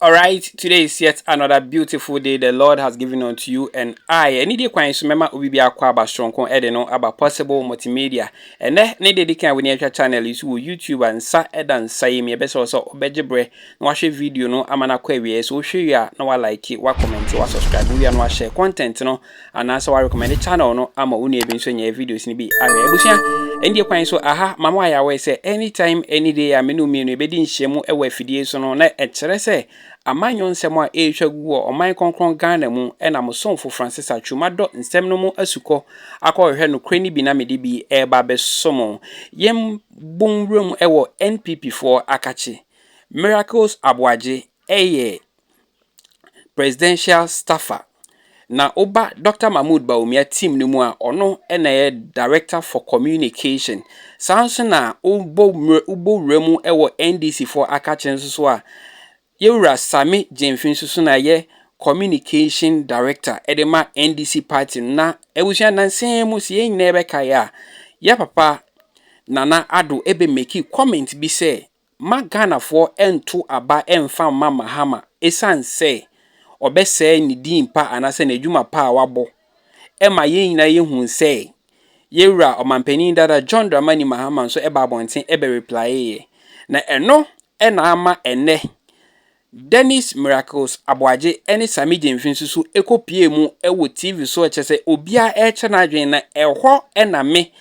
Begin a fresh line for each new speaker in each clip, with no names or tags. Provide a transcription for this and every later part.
All right, today is yet another beautiful day the Lord has given unto you and I. Any day kwan so mema obi bia kwa aba stronko e de no aba possible multimedia. Ene ne de kan we ne channel is wo YouTube ansa edan sai me be so obejebre na wa hwe video no amana kwa wie so hwe ya na wa like wa comment wa subscribe we na wa share content no anasa wa recommend channel no ama uni ebi so nya videos ni bi ahwe ebusia ende kwan so aha mama ya we say anytime any day ya menu me no be di nhyiemu e wa afidie so no na e kire se amanyo nsem a ehwagu o oman konkron Ghana mu ena mosomfo Francis Atwumado nsem no mu asuko akọhwe no krani bi na mede bi eba besomo yem bonwrum ewo NPP4 akachi Miracles Aboagye eye presidential staffer na oba Dr. Mahmoud Bawumia team no mu a ono ena ye director for communication sanso na ubo remu ewo NDC4 akachi nso a Yewura Sami Jemfin susu na ye communication director edema NDC party na ewusia nansen mu sie nyina ebe kaya ya papa Nana Ado ebe make comment bi say ma Ghana for ento aba emfa ma Mahama esan say obese ni din pa anase na adwuma pa wabo ema ye nyina ye hu say Yewura omampanin dada John Dramani Mahama nso eba abonten ebe reply ye na eno ena ama ene Dennis Miracles Aboagye ene Sami Jemfin susu ekopie mu ewo TV so echese obia eche na adwen na eho ena me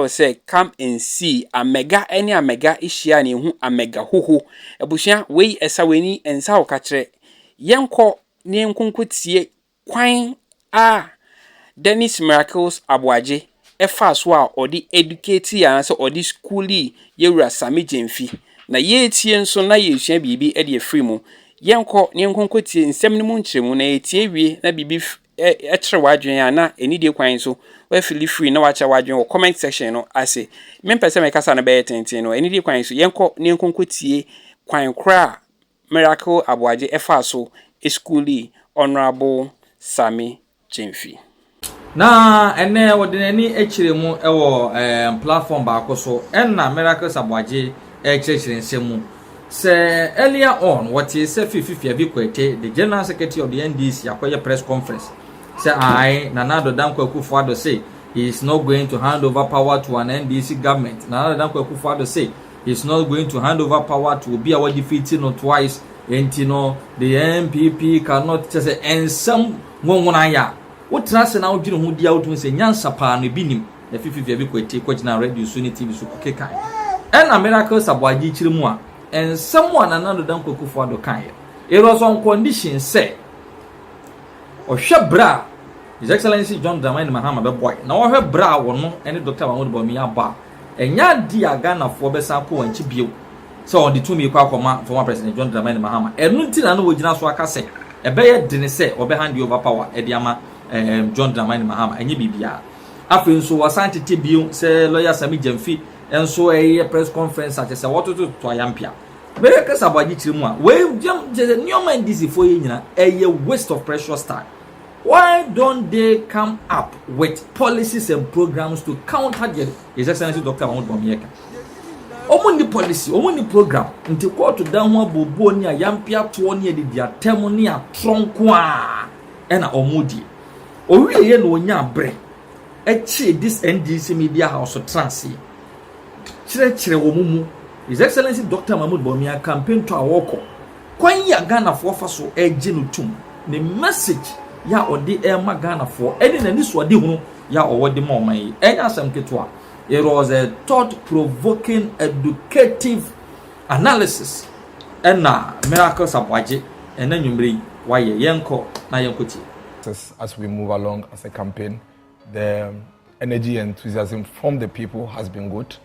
say come and see amega ene amega ihia na ehu amega hoho ebusia wei esa weni ensa okakere yenko ne nkonkotie kwan a Dennis Miracles Aboagye efa so a odi educate ya so odi schoolie Yewura Sami Jemfi na ye tie nso na ye hia bibi e de free mu yenko ne nkonkotie nsem ne mu nkyeremu na etie wie na bibi e kire wadwen ya na enidie kwan so we feel free na wacha wadwen wo comment section no ase mempese me kasa na be tenten no enidie kwan so yenko ne nkonkotie kwan kra Miracle Aboagye efa so schoolie honorable Sami Jemfi
na ene wodene ekiremu ewo platform ba akoso enna Miracles Aboagye ekirikire nsemu se earlier on what is say fifi bi kwete the general secretary of the NDC akoye press conference say Nana Ado Dankwa Akufo-Addo say he is not going to hand over power to an NDC government. Nana Ado Dankwa Akufo-Addo say he is not going to hand over power to be our defeating no twice and you know the MPP cannot just say and some won ya what trust na odwene ho dia wotun say nyansa pa no binim the fifi bi kwete kwagina radio so ni TV so kekai and Miracles Aboagye chiremu a and someone another Dankwa Akufo-Addo kan it was on condition say ohwe bra His Excellency John Dramani Mahama be boy na ohwe bra wono ene Dr. Mahmoud Bawumia ba enya dia Ghana for be san ko wanchi bio so on the two me kwa koma former President John Dramani Mahama enu ntina no wogina so aka say ebe ye dene say obe hand over power e dia ma John Dramani Mahama enye bibia afi nso wasantete bio say lawyer Sami Jemfi enso eye press conference at say what to ayampia Miracles Aboagye chirimu a we je new man NDC for ye nyina eye waste of precious time. Why don't they come up with policies and programs to counter His Excellency Dr. Mahmoud Bawumia? Omuni policy, omuni program. Nti court down ho bobo ni ayampia to ni de dia temu ni atronko a ena omudi. Owie ye no onya bre. Echi this NDC media house trans. Chire omumu. His Excellency Dr. Mahmoud Bawumia campaign to awoko. Kwan ya Ghana for fa so eje no tum. The message ya odi Ghana Ghana for edi na niso odi hunu ya owodi ma oman enya asem ketwa. It was a thought-provoking, educative analysis. And now Miracles Aboagye and then you why yenko na yenkoti.
As we move along as a campaign, the energy and enthusiasm from the people has been good.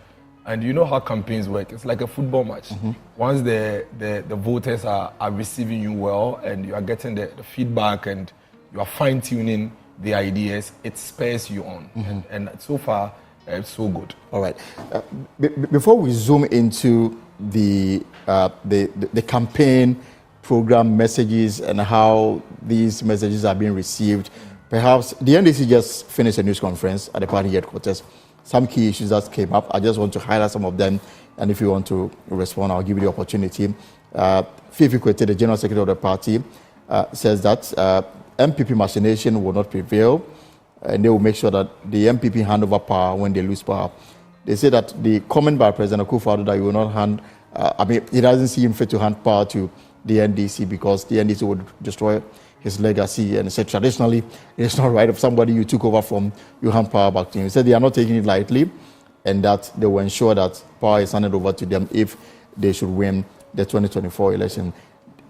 And you know how campaigns work. It's like a football match. Once the voters are receiving you well and you are getting the feedback and you are fine-tuning the ideas, it spurs you on. And so far, it's so good.
All right. Before we zoom into the campaign program messages and how these messages are being received, perhaps the NDC just finished a news conference at the party headquarters. Some key issues that came up. I just want to highlight some of them, and if you want to respond, I'll give you the opportunity. Fifi Kwete, the General Secretary of the party, says that MPP machination will not prevail, and they will make sure that the MPP hand over power when they lose power. They say that the comment by President Akufo-Addo that he will not hand, he doesn't see him fit to hand power to the NDC because the NDC would destroy his legacy, and said traditionally it's not right if somebody you took over from, you hand power back to him. He said they are not taking it lightly, and that they will ensure that power is handed over to them if they should win the 2024 election.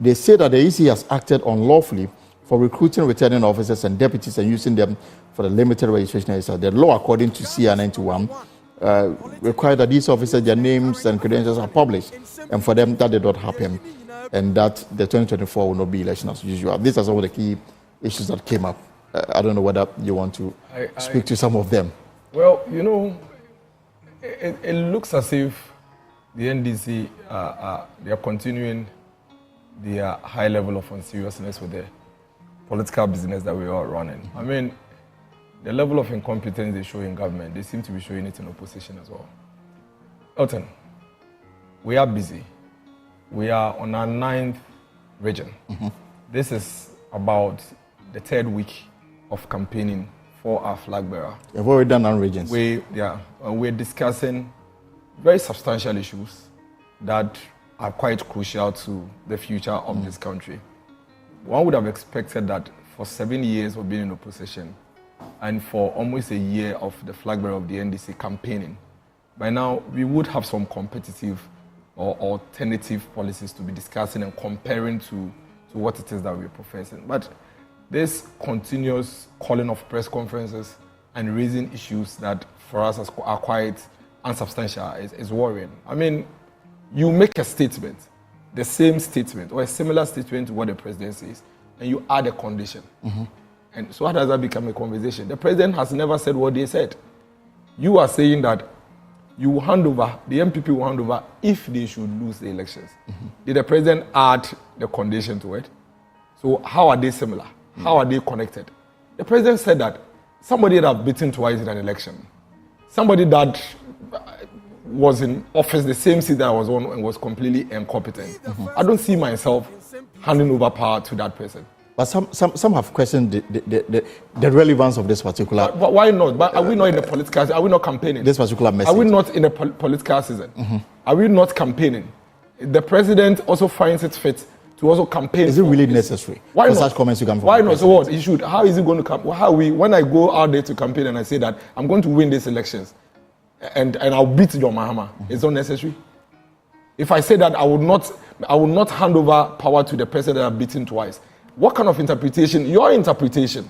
They say that the EC has acted unlawfully for recruiting returning officers and deputies and using them for the limited registration exercise. The law, according to CR 91, require that these officers, their names and credentials are published, and for them that did not happen, and that the 2024 will not be election as usual. These are some of the key issues that came up. I don't know whether you want to speak to some of them.
Well, it looks as if the NDC they are continuing their high level of unseriousness with the political business that we are running. I mean, the level of incompetence they show in government, they seem to be showing it in opposition as well. Elton, we are busy. We are on our 9th region. This is about the 3rd week of campaigning for our flag bearer.
You've already done 9 regions.
We're discussing very substantial issues that are quite crucial to the future of this country. One would have expected that for 7 years of being in opposition and for almost a year of the flag bearer of the NDC campaigning, by now we would have some competitive or alternative policies to be discussing and comparing to what it is that we're professing. But this continuous calling of press conferences and raising issues that for us are quite unsubstantial is worrying. I mean, you make a statement, the same statement or a similar statement to what the president says, and you add a condition. And so how does that become a conversation? The president has never said what they said. You are saying that you will hand over, the MPP will hand over if they should lose the elections. Did the president add the condition to it? So how are they similar? How are they connected? The president said that somebody that beaten twice in an election, somebody that was in office the same seat that I was on and was completely incompetent. I don't see myself handing over power to that person.
But some have questioned the relevance of this particular.
But why not? But are we not in the political season? Are we not campaigning?
This particular message.
Are we not in the political season? Are we not campaigning? The president also finds it fit to also campaign.
Is it really necessary?
Why
for
not?
Such comments you come from?
Why not? So what? He should. How is he going to come? How we? When I go out there to campaign and I say that I'm going to win these elections, and I'll beat your Mahama, it's not necessary. If I say that I will not hand over power to the person that I've beaten twice. What kind of interpretation? Your interpretation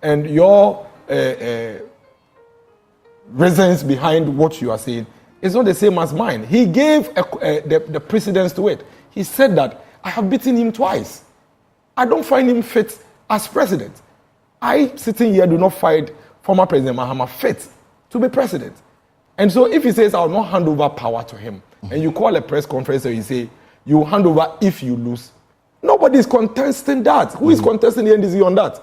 and your reasons behind what you are saying is not the same as mine. He gave the precedence to it. He said that I have beaten him twice. I don't find him fit as president. I, sitting here, do not find former President Mahama fit to be president. And so if he says, I'll not hand over power to him, and you call a press conference and you say, you will hand over if you lose, nobody is contesting that. Who is contesting the NDC on that?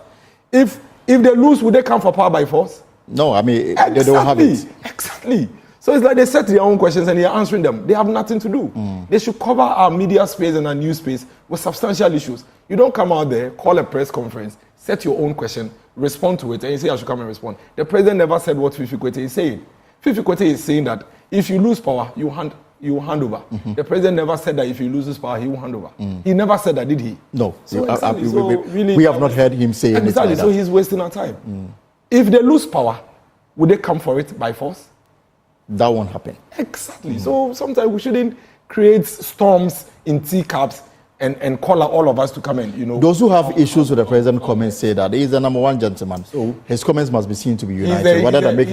If they lose, will they come for power by force?
No, I mean, they don't have it.
Exactly. So it's like they set their own questions and you're answering them. They have nothing to do. They should cover our media space and our news space with substantial issues. You don't come out there, call a press conference, set your own question, respond to it, and you say I should come and respond. The president never said what Fifi Kwete is saying. Fifi Kwete is saying that if you lose power, you hand over. The president never said that if he loses power, he will hand over. He never said that, did he?
No.
So
we have not heard him say anything like that.
So he's wasting our time. If they lose power, would they come for it by force?
That won't happen.
Exactly. So sometimes we shouldn't create storms in teacups and call out all of us to come in,
Those who have issues with the president's comments say that he's the number one gentleman. So his comments must be seen to be united.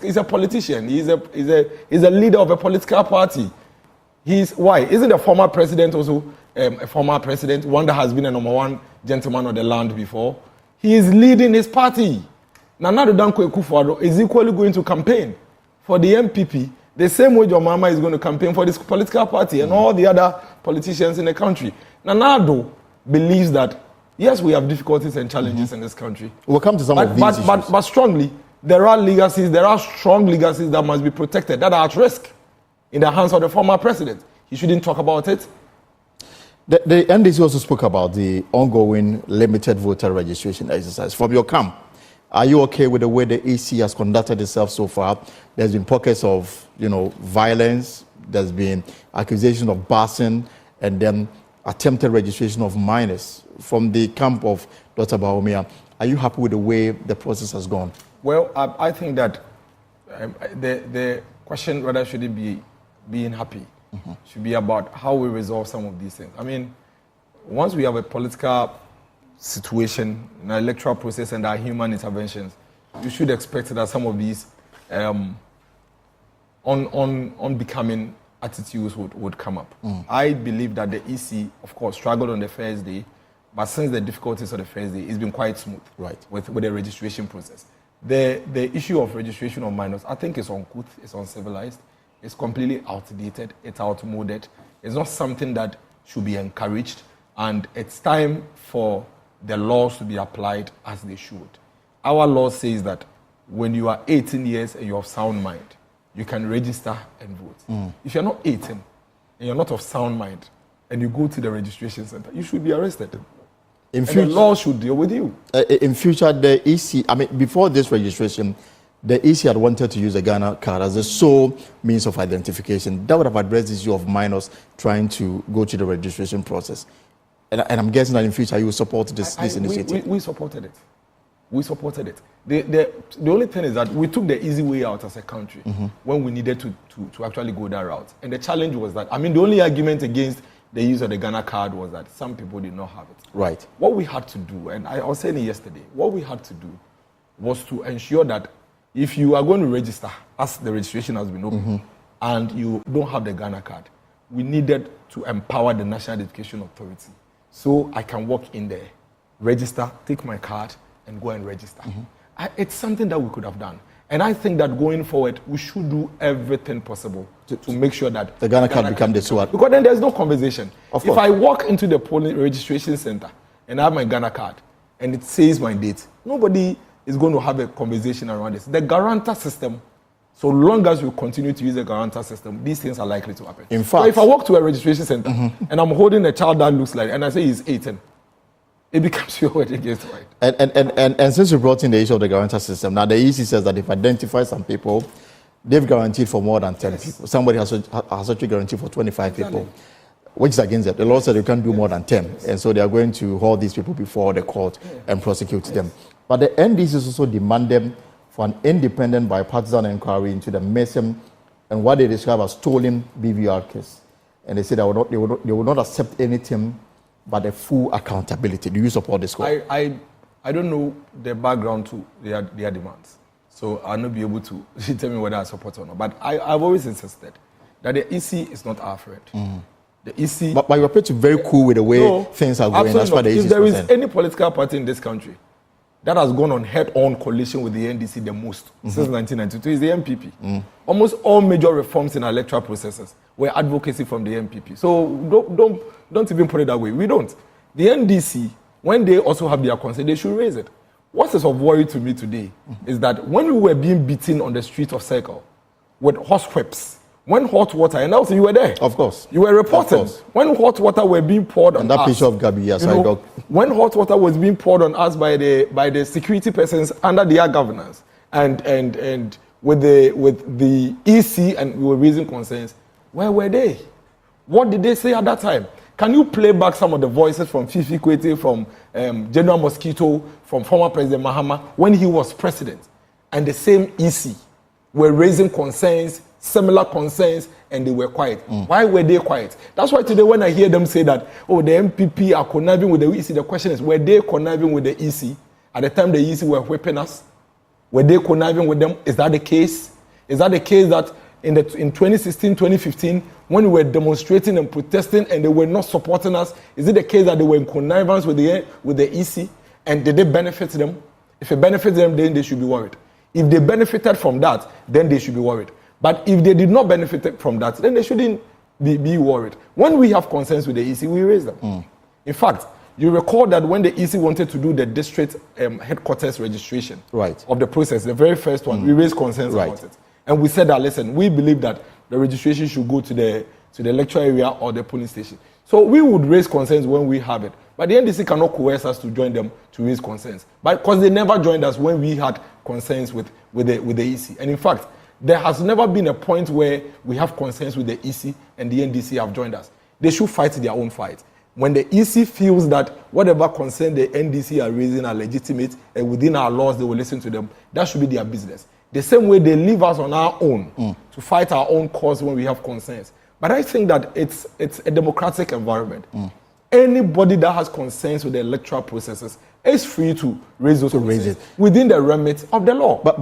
He's a politician. He's a leader of a political party. Why? Isn't the former president also a former president, one that has been a number one gentleman of the land before? He is leading his party. Nana Danko Akufo-Addo is equally going to campaign for the MPP the same way your mama is going to campaign for this political party and all the other politicians in the country. Nana believes that, yes, we have difficulties and challenges in this country.
We'll come to some of these issues.
But strongly, there are strong legacies that must be protected, that are at risk in the hands of the former president. He shouldn't talk about it.
The NDC also spoke about the ongoing limited voter registration exercise. From your camp, are you okay with the way the EC has conducted itself so far? There's been pockets of, violence. There's been accusations of busing and then attempted registration of minors. From the camp of Dr. Bawumia, are you happy with the way the process has gone?
Well, I think that the question whether should it be being happy should be about how we resolve some of these things. I mean, once we have a political situation, an electoral process, and our human interventions, you should expect that some of these unbecoming attitudes would come up. I believe that the EC, of course, struggled on the first day, but since the difficulties of the first day, it's been quite smooth with the registration process. The issue of registration of minors, I think, is uncouth, it's uncivilized, it's completely outdated, it's outmoded. It's not something that should be encouraged, and it's time for the laws to be applied as they should. Our law says that when you are 18 years and you have sound mind, you can register and vote. If you're not 18 and you're not of sound mind and you go to the registration center, you should be arrested. And the law should deal with you.
In future, the EC, before this registration, the EC had wanted to use a Ghana card as a sole means of identification. That would have addressed the issue of minors trying to go to the registration process. And I'm guessing that in future you will support this initiative.
We supported it. We supported it. The only thing is that we took the easy way out as a country when we needed to actually go that route. And the challenge was that, the only argument against the use of the Ghana card was that some people did not have it.
Right.
What we had to do, and I was saying it yesterday, what we had to do was to ensure that if you are going to register, as the registration has been open, and you don't have the Ghana card, we needed to empower the National Identification Authority. So I can walk in there, register, take my card, and go and register. It's something that we could have done. And I think that going forward, we should do everything possible to make sure that
the Ghana card becomes the sword.
Because then there's no conversation.
Of
if
course.
I walk into the polling registration center and I have my Ghana card and it says my date, nobody is going to have a conversation around this. The guarantor system, so long as we continue to use the guarantor system, these things are likely to happen.
In fact,
so if I walk to a registration center and I'm holding a child that looks like, and I say he's 18, it becomes your word against right.
And since you brought in the issue of the guarantor system, now the EC says that if identify some people, they've guaranteed for more than 10 people. Somebody has actually guaranteed for 25 people, which is against it. The law said you can't do more than 10. And so they are going to hold these people before the court and prosecute them. But the NDC also demanded for an independent bipartisan inquiry into the missing and what they describe as stolen BVR case. And they said they will not accept anything but a full accountability. Do you support this call?
I don't know the background to their demands. So I'll not be able to tell me whether I support or not. But I've always insisted that the EC is not our friend. The EC...
But you're pretty very cool with the way things are going. That's why the EC is
If there is any political party in this country that has gone on head-on coalition with the NDC the most since 1992 is the MPP. Almost all major reforms in our electoral processes were advocacy from the MPP. So don't even put it that way. We don't. The NDC, when they also have their concern, they should raise it. What is of worry to me today is that when we were being beaten on the street of Circle with horsewhips, when hot water, and also you were there.
Of course.
You were reporting. When hot water were being poured on us.
And that picture of Gabi, yes,
when hot water was being poured on us by the security persons under their governance, and with the EC, and we were raising concerns, where were they? What did they say at that time? Can you play back some of the voices from Fifi Kwete, from General Mosquito, from former President Mahama, when he was president? And the same EC were raising concerns, similar concerns, and they were quiet. Why were they quiet? That's why today when I hear them say that, the MPP are conniving with the EC, the question is, were they conniving with the EC at the time the EC were whipping us? Were they conniving with them? Is that the case? Is that the case that in 2016, 2015, when we were demonstrating and protesting and they were not supporting us, is it the case that they were in connivance with the EC? And did they benefit them? If it benefits them, then they should be worried. If they benefited from that, then they should be worried. But if they did not benefit from that, then they shouldn't be worried. When we have concerns with the EC, we raise them. In fact, you recall that when the EC wanted to do the district headquarters registration of the process, the very first one, we raised concerns about it. And we said that, listen, we believe that the registration should go to to the electoral area or the polling station. So we would raise concerns when we have it. But the NDC cannot coerce us to join them to raise concerns. But because they never joined us when we had concerns with the EC. And in fact, there has never been a point where we have concerns with the EC and the NDC have joined us. They should fight their own fight. When the EC feels that whatever concern the NDC are raising are legitimate and within our laws, they will listen to them, that should be their business. The same way they leave us on our own to fight our own cause when we have concerns. But I think that it's a democratic environment. Anybody that has concerns with the electoral processes is free to raise those concerns within the remit of the law.
But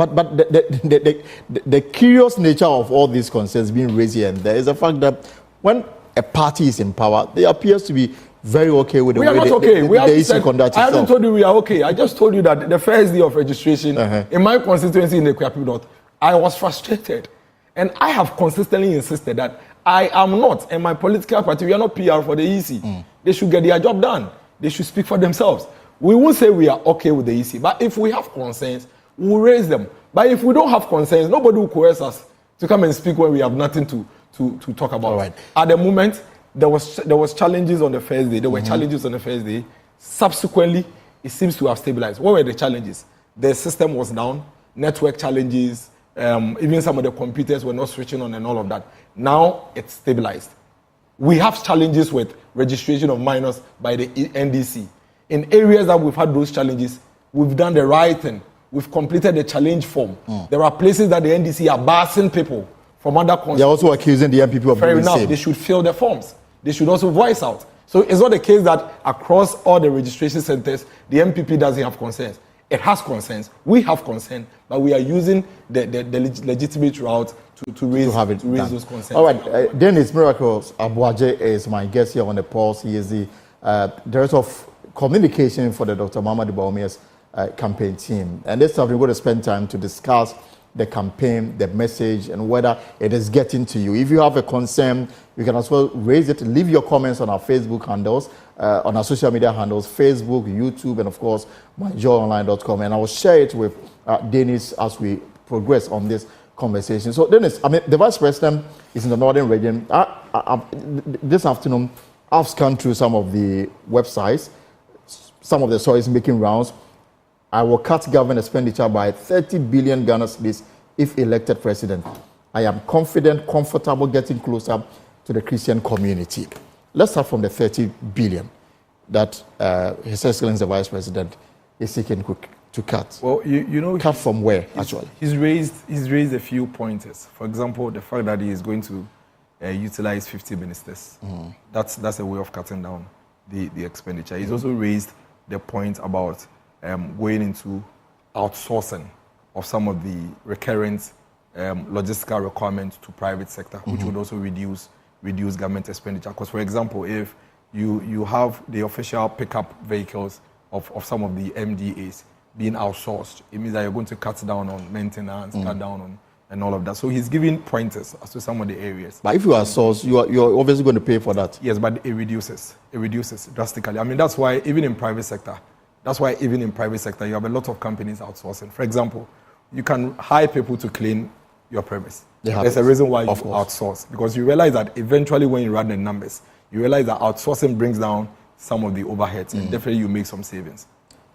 the curious nature of all these concerns being raised here and there is the fact that when a party is in power, they appears to be very okay with the way the EC conducts itself.
I haven't told you we are okay. I just told you that the first day of registration in my constituency in the Kwapi North, I was frustrated. And I have consistently insisted that I am not, and my political party, we are not PR for the EC. They should get their job done. They should speak for themselves. We won't say we are okay with the EC, but if we have concerns, we'll raise them. But if we don't have concerns, nobody will coerce us to come and speak when we have nothing to talk about.
All right.
At the moment, there was challenges on the first day. There were challenges on the first day. Subsequently, it seems to have stabilized. What were the challenges? The system was down, network challenges, even some of the computers were not switching on and all of that. Now it's stabilized. We have challenges with registration of minors by the NDC. In areas that we've had those challenges, we've done the right thing. We've completed the challenge form. There are places that the NDC are barring people from other constituencies.
They're also accusing the MPP of doing the same.
They should fill the forms. They should also voice out. So it's not the case that across all the registration centers, the MPP doesn't have concerns. It has concerns. We have concerns, but we are using the legitimate route to raise those concerns.
All right, Dennis Miracles Aboagye is my guest here on the pulse. He is the Director of Communication for the Dr. Mahama Bawumia's campaign team. And this time we're going to spend time to discuss the campaign, the message, and whether it is getting to you. If you have a concern, you can as well raise it. Leave your comments on our Facebook handles, on our social media handles, Facebook, YouTube, and of course, myjoyonline.com. And I will share it with Dennis as we progress on this conversation. So, Dennis, I mean, the Vice President is in the Northern region. This afternoon, I've scanned through some of the websites, some of the stories making rounds. I will cut government expenditure by 30 billion Ghana cedis if elected president. I am confident, comfortable getting closer to the Christian community. Let's start from the 30 billion that His Excellency the Vice President is seeking to cut.
Well, you know,
cut from where actually?
He's raised a few pointers. For example, the fact that he is going to utilize 50 ministers. That's a way of cutting down the expenditure. He's also raised the point about going into outsourcing of some of the recurrent logistical requirements to private sector, which would also reduce government expenditure. Because, for example, if you have the official pickup vehicles of some of the MDAs being outsourced, it means that you're going to cut down on maintenance, cut down on and all of that. So he's giving pointers as to some of the areas.
But if you outsource, you're obviously going to pay for that.
Yes, but it reduces drastically. I mean, that's why even in private sector, you have a lot of companies outsourcing. For example, you can hire people to clean your premise. There's a reason why you outsource. Because you realize that eventually when you run the numbers, you realize that outsourcing brings down some of the overheads and definitely you make some savings.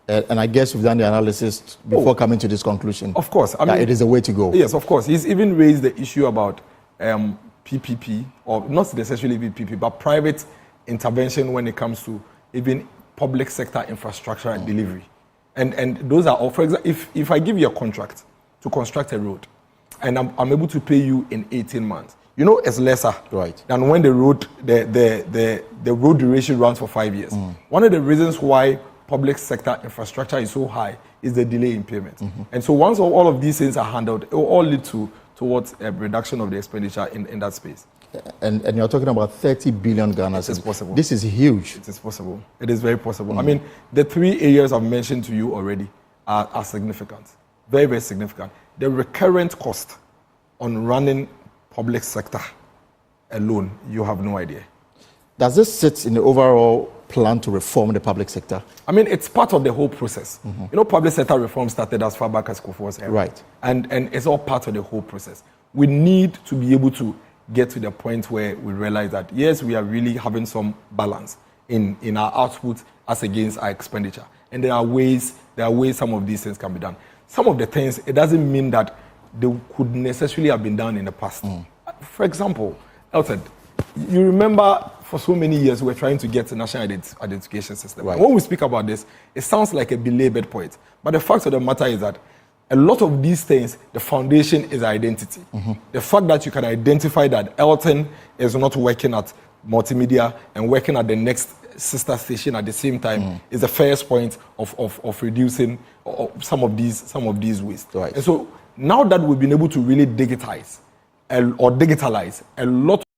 And I guess you've done the analysis before coming to this conclusion.
Of course. I mean,
it is a way to go.
Yes, of course. He's even raised the issue about PPP, or not necessarily PPP, but private intervention when it comes to even public sector infrastructure and delivery. And those are all, for example, if I give you a contract to construct a road and I'm able to pay you in 18 months, you know it's lesser than when the road duration runs for 5 years. One of the reasons why public sector infrastructure is so high is the delay in payment. And so once all of these things are handled, it will all lead towards a reduction of the expenditure in that space.
And you're talking about 30 billion Ghana.
It is possible.
This is huge.
It is possible. It is very possible. I mean, the three areas I've mentioned to you already are significant. Very, very significant. The recurrent cost on running public sector alone, you have no idea.
Does this sit in the overall plan to reform the public sector?
I mean, it's part of the whole process. You know, public sector reform started as far back as Kufuor's era.
Right.
And it's all part of the whole process. We need to be able to get to the point where we realize that, yes, we are really having some balance in our output as against our expenditure. And there are ways some of these things can be done. Some of the things, it doesn't mean that they could necessarily have been done in the past. For example, Elton, you remember for so many years we were trying to get the national identification system.
Right.
When we speak about this, it sounds like a belabored point. But the fact of the matter is that a lot of these things, the foundation is identity. The fact that you can identify that Elton is not working at multimedia and working at the next sister station at the same time is the first point of reducing some of these waste.
Right.
And so now that we've been able to really digitalize a lot